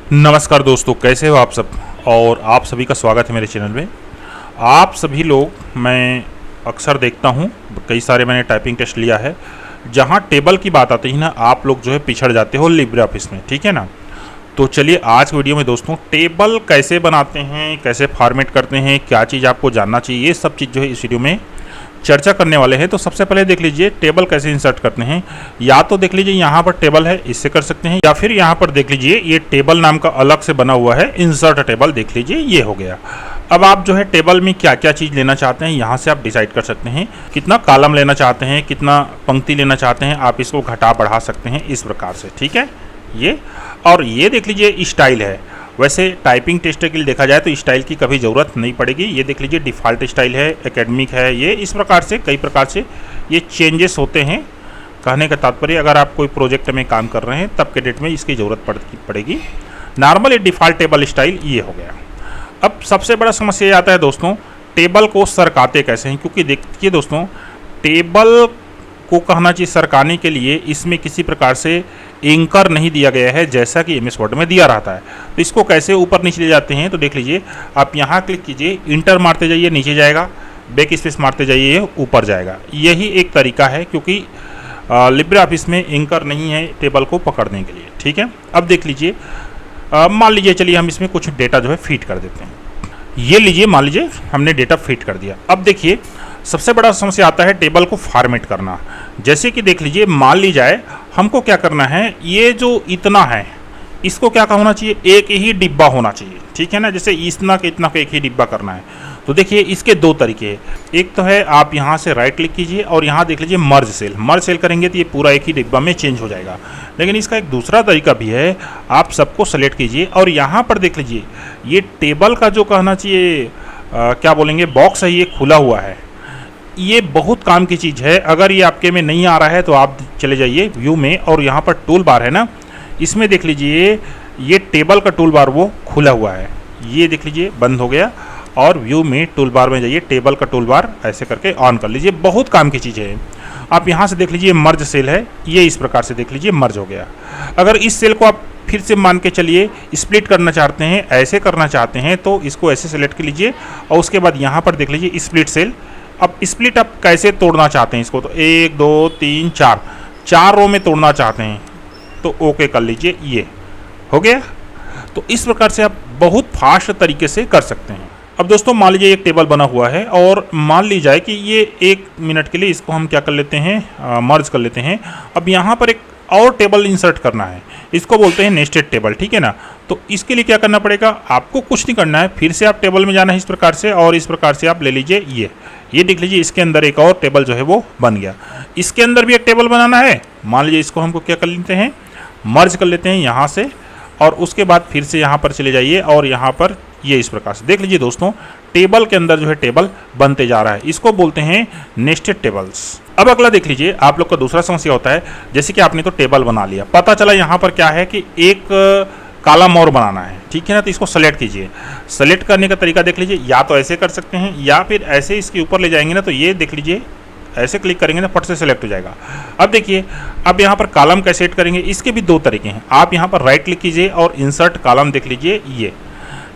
नमस्कार दोस्तों, कैसे हो आप सब। और आप सभी का स्वागत है मेरे चैनल में। आप सभी लोग, मैं अक्सर देखता हूँ, कई सारे मैंने टाइपिंग टेस्ट लिया है, जहाँ टेबल की बात आती है ना, आप लोग जो है पिछड़ जाते हो लिब्रे ऑफिस में, ठीक है ना। तो चलिए आज वीडियो में दोस्तों टेबल कैसे बनाते हैं, कैसे फॉर्मेट करते हैं, क्या चीज़ आपको जानना चाहिए, ये सब चीज़ जो है इस वीडियो में चर्चा करने वाले हैं। तो सबसे पहले देख लीजिए टेबल कैसे इंसर्ट करते हैं। या तो देख लीजिए यहाँ पर टेबल है, इससे कर सकते हैं, या फिर यहाँ पर देख लीजिए ये टेबल नाम का अलग से बना हुआ है इंसर्ट टेबल, देख लीजिए ये हो गया। अब आप जो है टेबल में क्या क्या चीज़ लेना चाहते हैं यहाँ से आप डिसाइड कर सकते हैं। कितना कॉलम लेना चाहते हैं, कितना पंक्ति लेना चाहते हैं, आप इसको घटा बढ़ा सकते हैं इस प्रकार से, ठीक है ये। और ये देख लीजिए स्टाइल है। वैसे टाइपिंग टेस्ट के लिए देखा जाए तो स्टाइल की कभी ज़रूरत नहीं पड़ेगी। ये देख लीजिए डिफ़ॉल्ट स्टाइल है, एकेडमिक है, ये इस प्रकार से कई प्रकार से ये चेंजेस होते हैं। कहने का तात्पर्य अगर आप कोई प्रोजेक्ट में काम कर रहे हैं तब के डेट में इसकी ज़रूरत पड़ेगी। नॉर्मल ये डिफ़ॉल्ट टेबल स्टाइल ये हो गया। अब सबसे बड़ा समस्या ये आता है दोस्तों, टेबल को सरकाते कैसे हैं। क्योंकि देखिए दोस्तों, टेबल को कहना चाहिए सरकाने के लिए इसमें किसी प्रकार से एंकर नहीं दिया गया है, जैसा कि एमएस वर्ड में दिया रहता है। तो इसको कैसे ऊपर नीचे ले जाते हैं, तो देख लीजिए आप यहाँ क्लिक कीजिए, इंटर मारते जाइए नीचे जाएगा, बैक स्पेस मारते जाइए ऊपर जाएगा। यही एक तरीका है, क्योंकि लिब्रे ऑफिस में एंकर नहीं है टेबल को पकड़ने के लिए, ठीक है। अब देख लीजिए, मान लीजिए चलिए हम इसमें कुछ डेटा जो है फीड कर देते हैं। ये लीजिए, मान लीजिए हमने डेटा फीड कर दिया। अब देखिए सबसे बड़ा समस्या आता है टेबल को फॉर्मेट करना। जैसे कि देख लीजिए, मान ली जाए हमको क्या करना है, ये जो इतना है इसको क्या होना चाहिए, एक ही डिब्बा होना चाहिए, ठीक है ना। जैसे इतना के इतना का एक ही डिब्बा करना है। तो देखिए इसके दो तरीके हैं। एक तो है आप यहाँ से राइट क्लिक कीजिए और यहाँ देख लीजिए मर्ज सेल करेंगे तो ये पूरा एक ही डिब्बा में चेंज हो जाएगा। लेकिन इसका एक दूसरा तरीका भी है, आप सबको सेलेक्ट कीजिए और यहाँ पर देख लीजिए ये टेबल का जो कहना चाहिए क्या बोलेंगे बॉक्स है, ये खुला हुआ है। ये बहुत काम की चीज़ है। अगर ये आपके में नहीं आ रहा है तो आप चले जाइए व्यू में और यहाँ पर टूल बार है ना, इसमें देख लीजिए ये टेबल का टूल बार वो खुला हुआ है, ये देख लीजिए बंद हो गया। और व्यू में टूल बार में जाइए, टेबल का टूल बार ऐसे करके ऑन कर लीजिए। बहुत काम की चीज़ है। आप यहाँ से देख लीजिए मर्ज सेल है, ये इस प्रकार से देख लीजिए मर्ज हो गया। अगर इस सेल को आप फिर से मान के चलिए स्प्लिट करना चाहते हैं, ऐसे करना चाहते हैं, तो इसको ऐसे सेलेक्ट कर लीजिए और उसके बाद यहाँ पर देख लीजिए स्प्लिट सेल। अब स्प्लिट आप कैसे तोड़ना चाहते हैं इसको, तो 1 2 3 4 रो में तोड़ना चाहते हैं तो ओके कर लीजिए, ये हो गया। तो इस प्रकार से आप बहुत फास्ट तरीके से कर सकते हैं। अब दोस्तों मान लीजिए एक टेबल बना हुआ है और मान ली जाए कि ये 1 मिनट के लिए इसको हम क्या कर लेते हैं, मर्ज कर लेते हैं। अब यहाँ पर एक और टेबल इंसर्ट करना है, इसको बोलते हैं नेस्टेड टेबल, ठीक है ना। तो इसके लिए क्या करना पड़ेगा, आपको कुछ नहीं करना है, फिर से आप टेबल में जाना है इस प्रकार से और इस प्रकार से आप ले लीजिए ये देख लीजिए इसके अंदर एक और टेबल जो है वो बन गया। इसके अंदर भी एक टेबल बनाना है, मान लीजिए इसको हमको क्या कर लेते हैं, मर्ज कर लेते हैं यहाँ से और उसके बाद फिर से यहाँ पर चले जाइए और यहाँ पर ये इस प्रकार से देख लीजिए दोस्तों टेबल के अंदर जो है टेबल बनते जा रहा है। इसको बोलते हैं नेस्टेड टेबल्स। अब अगला देख लीजिए, आप लोग का दूसरा समस्या होता है, जैसे कि आपने तो टेबल बना लिया, पता चला यहाँ पर क्या है कि एक कॉलम और बनाना है, ठीक है ना। तो इसको सेलेक्ट कीजिए। सेलेक्ट करने का तरीका देख लीजिए, या तो ऐसे कर सकते हैं या फिर ऐसे इसके ऊपर ले जाएंगे ना, तो ये देख लीजिए ऐसे क्लिक करेंगे ना फट से सेलेक्ट हो जाएगा। अब देखिए, अब यहाँ पर कॉलम कैसे सेट करेंगे, इसके भी दो तरीके हैं। आप यहाँ पर राइट क्लिक कीजिए और इंसर्ट कॉलम देख लीजिए, ये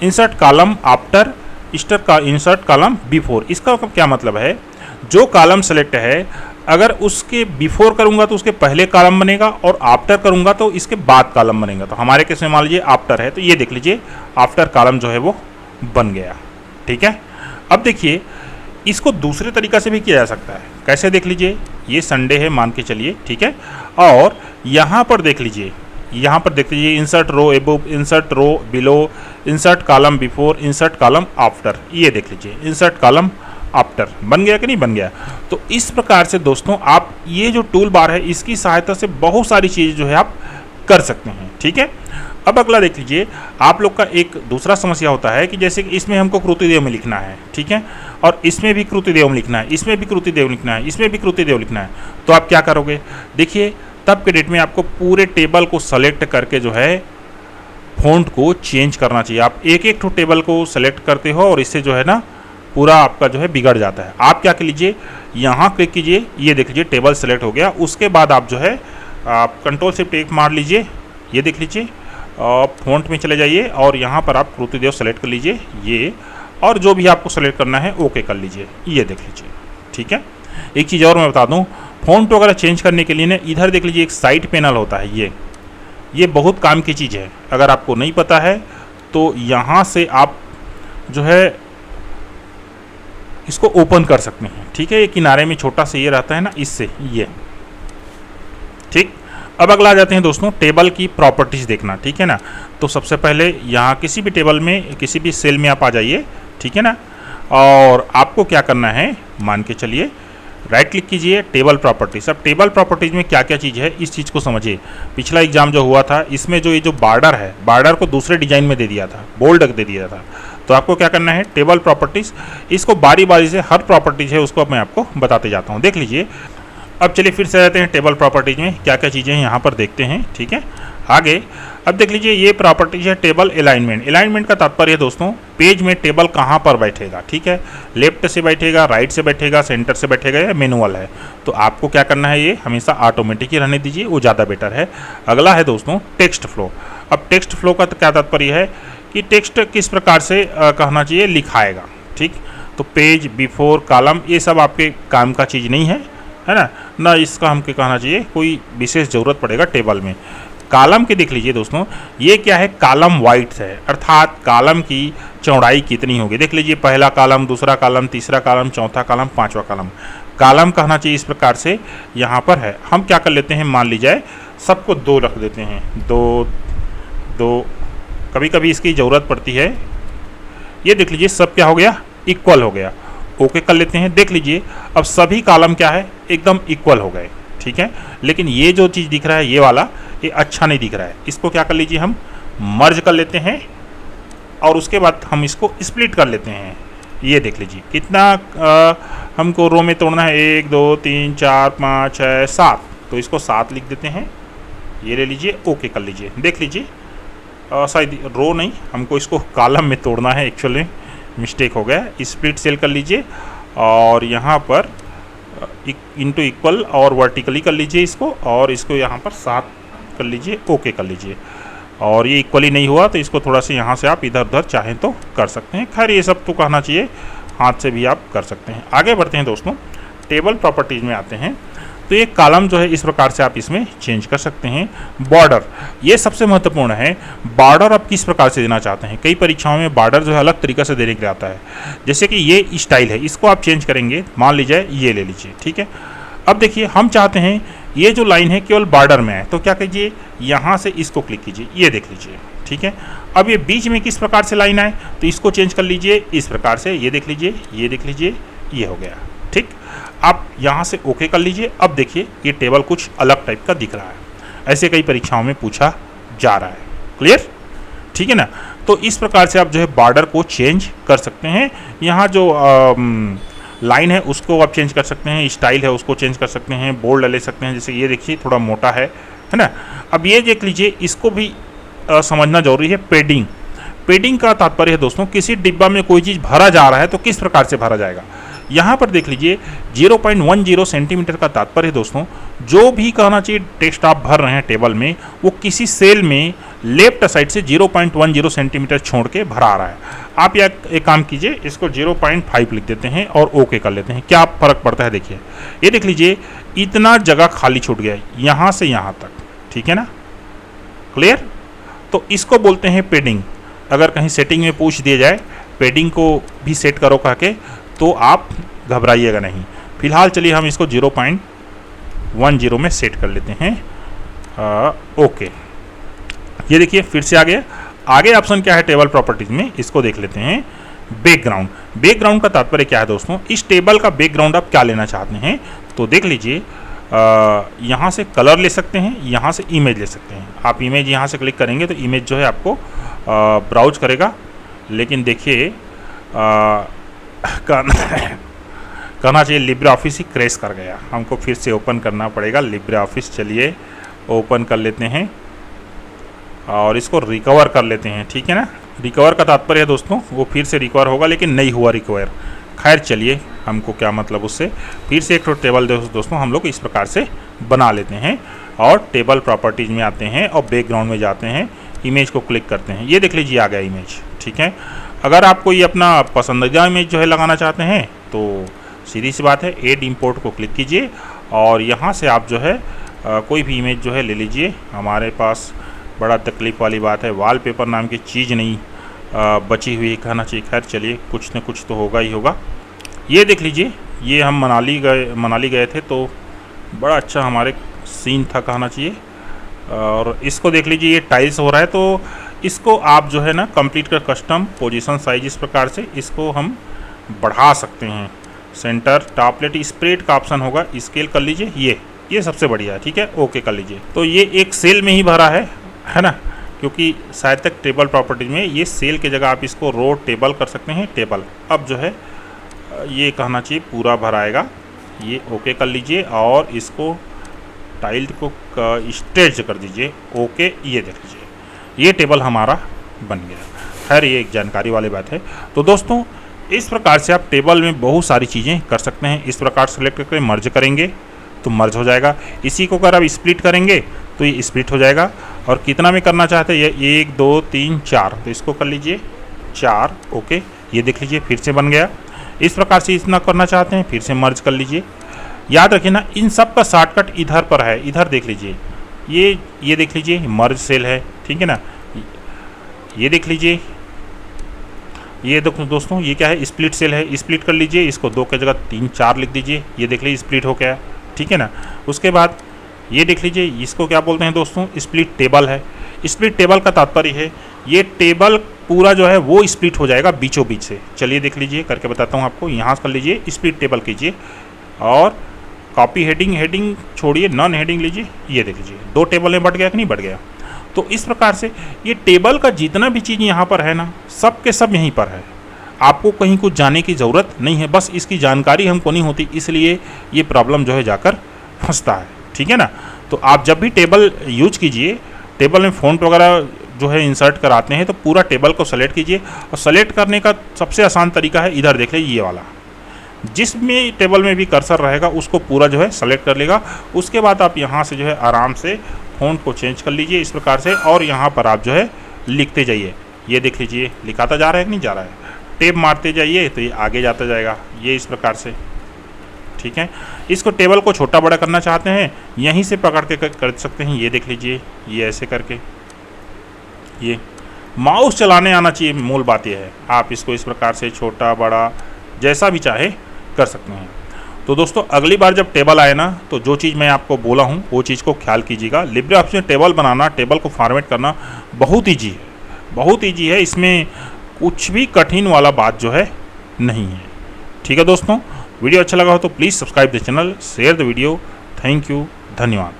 insert column after insert column before. इसका क्या मतलब है, जो कॉलम सेलेक्ट है अगर उसके बिफोर करूंगा तो उसके पहले कॉलम बनेगा और आफ्टर करूंगा तो इसके बाद कॉलम बनेगा। तो हमारे केस में मान लीजिए आफ्टर है, तो ये देख लीजिए आफ्टर कॉलम जो है वो बन गया, ठीक है। अब देखिए इसको दूसरे तरीका से भी किया जा सकता है। कैसे, देख लीजिए ये संडे है मान के चलिए, ठीक है। और यहाँ पर देख लीजिए, यहाँ पर देख लीजिए insert row above, insert row below, insert column before, insert column after, ये देख लीजिए इंसर्ट कॉलम आफ्टर बन गया कि नहीं बन गया। तो इस प्रकार से दोस्तों आप ये जो टूल बार है इसकी सहायता से बहुत सारी चीज़ जो है आप कर सकते हैं, ठीक है। अब अगला देख लीजिए, आप लोग का एक दूसरा समस्या होता है कि जैसे कि इसमें हमको कृतिदेव में लिखना है, ठीक है, और इसमें भी कृतिदेव में लिखना है, इसमें भी कृतिदेव लिखना है, इसमें भी कृतिदेव लिखना है। तो आप क्या करोगे, देखिए तब के डेट में आपको पूरे टेबल को सेलेक्ट करके जो है फ़ॉन्ट को चेंज करना चाहिए। आप एक एक ठो टेबल को सेलेक्ट करते हो और इससे जो है ना पूरा आपका जो है बिगड़ जाता है। आप क्या कर लीजिए, यहाँ क्लिक कीजिए, ये देख लीजिए टेबल सेलेक्ट हो गया। उसके बाद आप जो है आप कंट्रोल शिफ्ट 1 मार लीजिए, ये देख लीजिए फ़ॉन्ट में चले जाइए और यहाँ पर आप कृतिदेव सेलेक्ट कर लीजिए ये, और जो भी आपको सेलेक्ट करना है ओके कर लीजिए, ये देख लीजिए। ठीक है, एक चीज़ और मैं बता दूँ, फ़ॉन्ट वगैरह चेंज करने के लिए ना इधर देख लीजिए एक साइड पैनल होता है, ये बहुत काम की चीज़ है। अगर आपको नहीं पता है तो यहाँ से आप जो है इसको ओपन कर सकते हैं। ठीक है, ये किनारे में छोटा सा ये रहता है ना, इससे ये। ठीक, अब अगला आ जाते हैं दोस्तों टेबल की प्रॉपर्टीज़ देखना। ठीक है ना, तो सबसे पहले यहाँ किसी भी टेबल में किसी भी सेल में आप आ जाइए। ठीक है ना, और आपको क्या करना है, मान के चलिए राइट क्लिक कीजिए, टेबल प्रॉपर्टीज़। अब टेबल प्रॉपर्टीज़ में क्या क्या चीज़ है इस चीज़ को समझिए। पिछला एग्जाम जो हुआ था इसमें जो ये जो बॉर्डर है, बॉर्डर को दूसरे डिजाइन में दे दिया था, बोल्ड दे दिया था। तो आपको क्या करना है, टेबल प्रॉपर्टीज़, इसको बारी बारी से हर प्रॉपर्टीज़ है उसको मैं आपको बताते जाता हूँ, देख लीजिए। अब चलिए फिर से आते हैं टेबल प्रॉपर्टीज़ में क्या क्या चीज़ें हैं यहाँ पर देखते हैं। ठीक है, आगे अब देख लीजिए ये प्रॉपर्टीज़ है टेबल अलाइनमेंट। अलाइनमेंट का तात्पर्य है दोस्तों पेज में टेबल कहाँ पर बैठेगा। ठीक है, लेफ्ट से बैठेगा, राइट से बैठेगा, सेंटर से बैठेगा या मैनुअल है। तो आपको क्या करना है, ये हमेशा ऑटोमेटिक ही रहने दीजिए, वो ज़्यादा बेटर है। अगला है दोस्तों टेक्स्ट फ्लो। अब टेक्स्ट फ्लो का क्या तात्पर्य है कि टेक्स्ट किस प्रकार से कहना चाहिए लिखाएगा। ठीक, तो पेज, बिफोर, कॉलम, ये सब आपके काम का चीज़ नहीं है ना इसका हमको कहना चाहिए कोई विशेष ज़रूरत पड़ेगा टेबल में। कॉलम के देख लीजिए दोस्तों, ये क्या है, कॉलम वाइट है, अर्थात कॉलम की चौड़ाई कितनी होगी। देख लीजिए पहला कॉलम, दूसरा कॉलम, तीसरा कॉलम, चौथा कॉलम, पांचवा कॉलम। कॉलम कहना चाहिए इस प्रकार से यहाँ पर है। हम क्या कर लेते हैं, मान लीजिए सबको 2 रख देते हैं, 2, कभी कभी इसकी ज़रूरत पड़ती है। ये देख लीजिए सब क्या हो गया, इक्वल हो गया, ओके कर लेते हैं। देख लीजिए अब सभी कॉलम क्या है, एकदम इक्वल हो गए। ठीक है, लेकिन ये जो चीज़ दिख रहा है ये वाला, ये अच्छा नहीं दिख रहा है। इसको क्या कर लीजिए, हम मर्ज कर लेते हैं और उसके बाद हम इसको स्प्लिट कर लेते हैं। ये देख लीजिए कितना हमको रो में तोड़ना है, 1 2 3 4 5 6 7, तो इसको 7 लिख देते हैं। ये ले लीजिए, ओके कर लीजिए। देख लीजिए शायद रो नहीं, हमको इसको कॉलम में तोड़ना है, एक्चुअली मिस्टेक हो गया। स्प्लिट सेल कर लीजिए और यहाँ पर इंटू इक्वल और वर्टिकली कर लीजिए इसको, और इसको यहाँ पर 7 कर लीजिए, ओके कर लीजिए। और ये इक्वली नहीं हुआ तो इसको थोड़ा सा यहाँ से आप इधर उधर चाहें तो कर सकते हैं। खैर ये सब तो कहना चाहिए हाथ से भी आप कर सकते हैं। आगे बढ़ते हैं दोस्तों, टेबल प्रॉपर्टीज़ में आते हैं। तो ये कॉलम जो है इस प्रकार से आप इसमें चेंज कर सकते हैं। बॉर्डर, ये सबसे महत्वपूर्ण है। बॉर्डर आप किस प्रकार से देना चाहते हैं, कई परीक्षाओं में बॉर्डर जो है अलग तरीके से देने के लिए आता है। जैसे कि ये स्टाइल है, इसको आप चेंज करेंगे, मान लीजिए ये ले लीजिए। ठीक है, अब देखिए हम चाहते हैं ये जो लाइन है केवल बॉर्डर में है, तो क्या कीजिए, यहाँ से इसको क्लिक कीजिए, ये देख लीजिए। ठीक है, अब ये बीच में किस प्रकार से लाइन आए, तो इसको चेंज कर लीजिए इस प्रकार से, ये देख लीजिए, ये देख लीजिए, ये हो गया। ठीक, आप यहाँ से ओके कर लीजिए। अब देखिए ये टेबल कुछ अलग टाइप का दिख रहा है, ऐसे कई परीक्षाओं में पूछा जा रहा है। क्लियर, ठीक है ना। तो इस प्रकार से आप जो है बॉर्डर को चेंज कर सकते हैं। यहाँ जो लाइन है उसको आप चेंज कर सकते हैं, स्टाइल है उसको चेंज कर सकते हैं, बोल्ड ले सकते हैं। जैसे ये देखिए थोड़ा मोटा है ना। अब ये देख लीजिए, इसको भी समझना जरूरी है। पेडिंग, पेडिंग का तात्पर्य है दोस्तों किसी डिब्बा में कोई चीज़ भरा जा रहा है तो किस प्रकार से भरा जाएगा। यहाँ पर देख लीजिए 0.10 सेंटीमीटर का तात्पर्य है दोस्तों जो भी कहना चाहिए टेक्स्ट आप भर रहे हैं टेबल में, वो किसी सेल में लेफ्ट साइड से 0.10 सेंटीमीटर छोड़ के भरा रहा है। आप यह एक काम कीजिए, इसको 0.5 लिख देते हैं और ओके कर लेते हैं। क्या फ़र्क पड़ता है देखिए, ये देख लीजिए इतना जगह खाली छूट गया है यहाँ से यहाँ तक। ठीक है ना, क्लियर। तो इसको बोलते हैं पेडिंग। अगर कहीं सेटिंग में पूछ दिया जाए पेडिंग को भी सेट करो कह के, तो आप घबराइएगा नहीं। फिलहाल चलिए हम इसको 0.10 में सेट कर लेते हैं। ओके, ये देखिए फिर से आगे ऑप्शन क्या है टेबल प्रॉपर्टीज में, इसको देख लेते हैं। बैकग्राउंड, बैकग्राउंड का तात्पर्य क्या है दोस्तों, इस टेबल का बैकग्राउंड आप क्या लेना चाहते हैं। तो देख लीजिए यहाँ से कलर ले सकते हैं, यहाँ से इमेज ले सकते हैं। आप इमेज यहाँ से क्लिक करेंगे तो इमेज जो है आपको ब्राउज करेगा। लेकिन देखिए कहना चाहिए लिब्रे ऑफिस ही क्रैश कर गया, हमको फिर से ओपन करना पड़ेगा लिब्रे ऑफिस। चलिए ओपन कर लेते हैं और इसको रिकवर कर लेते हैं। ठीक है ना, रिकवर का तात्पर्य है दोस्तों वो फिर से रिकवर होगा, लेकिन नहीं हुआ रिकवर। खैर चलिए, हमको क्या मतलब उससे, फिर से एक टेबल दोस्तों हम लोग इस प्रकार से बना लेते हैं और टेबल प्रॉपर्टीज़ में आते हैं और बैकग्राउंड में जाते हैं। इमेज को क्लिक करते हैं, ये देख लीजिए आ गया इमेज। ठीक है, अगर आप कोई अपना पसंदीदा इमेज जो है लगाना चाहते हैं तो सीधी सी बात है, ऐड इंपोर्ट को क्लिक कीजिए और यहाँ से आप जो है कोई भी इमेज जो है ले लीजिए। हमारे पास बड़ा तकलीफ़ वाली बात है, वॉलपेपर नाम की चीज़ नहीं बची हुई कहना चाहिए। खैर चलिए, कुछ न कुछ तो होगा ही होगा। ये देख लीजिए, ये हम मनाली गए थे तो बड़ा अच्छा हमारे सीन था कहना चाहिए। और इसको देख लीजिए, ये टाइल्स हो रहा है तो इसको आप जो है ना कंप्लीट कर कस्टम पोजीशन साइज इस प्रकार से इसको हम बढ़ा सकते हैं। सेंटर टॉपलेट स्प्रेड का ऑप्शन होगा, स्केल कर लीजिए, ये सबसे बढ़िया है। ठीक है, ओके कर लीजिए। तो ये एक सेल में ही भरा है ना, क्योंकि शायद तक टेबल प्रॉपर्टीज में ये सेल की जगह आप इसको रो टेबल कर सकते हैं, टेबल। अब जो है ये कहना चाहिए पूरा भराएगा, ये ओके कर लीजिए और इसको टाइल को स्ट्रेच कर दीजिए, ओके। ये देख लीजिए, ये टेबल हमारा बन गया। खैर ये एक जानकारी वाली बात है। तो दोस्तों इस प्रकार से आप टेबल में बहुत सारी चीज़ें कर सकते हैं। इस प्रकार सेलेक्ट करके मर्ज करेंगे तो मर्ज हो जाएगा। इसी को अगर आप स्प्लिट करेंगे तो ये स्प्लिट हो जाएगा। और कितना में करना चाहते हैं, ये 1 2 3 4, तो इसको कर लीजिए 4, ओके। ये देख लीजिए फिर से बन गया। इस प्रकार से इतना करना चाहते हैं फिर से मर्ज कर लीजिए। याद रखिए ना, इन सब का शॉर्टकट इधर पर है, इधर देख लीजिए, ये देख लीजिए मर्ज सेल है। ठीक है ना, ये देख लीजिए, ये देखो दोस्तों ये क्या है, स्प्लिट सेल है। स्प्लिट कर लीजिए, इसको 2 की जगह 3 4 लिख दीजिए, ये देख लीजिए स्प्लिट हो गया। ठीक है ना, उसके बाद ये देख लीजिए, इसको क्या बोलते हैं दोस्तों, स्प्लिट टेबल है। स्प्लिट टेबल का तात्पर्य है ये टेबल पूरा जो है वो स्प्लिट हो जाएगा बीचों बीच से। चलिए देख लीजिए, करके बताता हूँ आपको। यहाँ से कर लीजिए, स्प्लिट टेबल कीजिए और कॉपी हेडिंग छोड़िए, नॉन हेडिंग लीजिए। ये देख लीजिए 2 टेबल में बढ़ गया कि नहीं बढ़ गया। तो इस प्रकार से ये टेबल का जितना भी चीज़ यहाँ पर है ना, सब के सब यहीं पर है। आपको कहीं कुछ जाने की ज़रूरत नहीं है, बस इसकी जानकारी हमको नहीं होती, इसलिए ये प्रॉब्लम जो है जाकर फंसता है। ठीक है ना, तो आप जब भी टेबल यूज कीजिए, टेबल में फ़ॉन्ट वगैरह जो है इंसर्ट कराते हैं तो पूरा टेबल को सेलेक्ट कीजिए। और सेलेक्ट करने का सबसे आसान तरीका है, इधर देख लीजिए ये वाला, जिसमें टेबल में भी कर्सर रहेगा उसको पूरा जो है सेलेक्ट कर लेगा। उसके बाद आप यहाँ से जो है आराम से फ़ॉन्ट को चेंज कर लीजिए इस प्रकार से, और यहाँ पर आप जो है लिखते जाइए। ये देख लीजिए लिखाता जा रहा है कि नहीं जा रहा है, टेप मारते जाइए तो ये आगे जाता जाएगा, ये इस प्रकार से। ठीक है, इसको टेबल को छोटा बड़ा करना चाहते हैं यहीं से पकड़ के कर सकते हैं। ये देख लीजिए, ये ऐसे करके, ये माउस चलाने आना चाहिए, मूल बात यह है। आप इसको इस प्रकार से छोटा बड़ा जैसा भी चाहे कर सकते हैं। तो दोस्तों अगली बार जब टेबल आए ना, तो जो चीज़ मैं आपको बोला हूँ वो चीज़ को ख्याल कीजिएगा। लिब्रे ऑफिस में टेबल बनाना, टेबल को फॉर्मेट करना बहुत ईजी है, बहुत ईजी है। इसमें कुछ भी कठिन वाला बात जो है नहीं है। ठीक है दोस्तों, वीडियो अच्छा लगा हो तो please subscribe the channel, share the video. Thank you, धन्यवाद।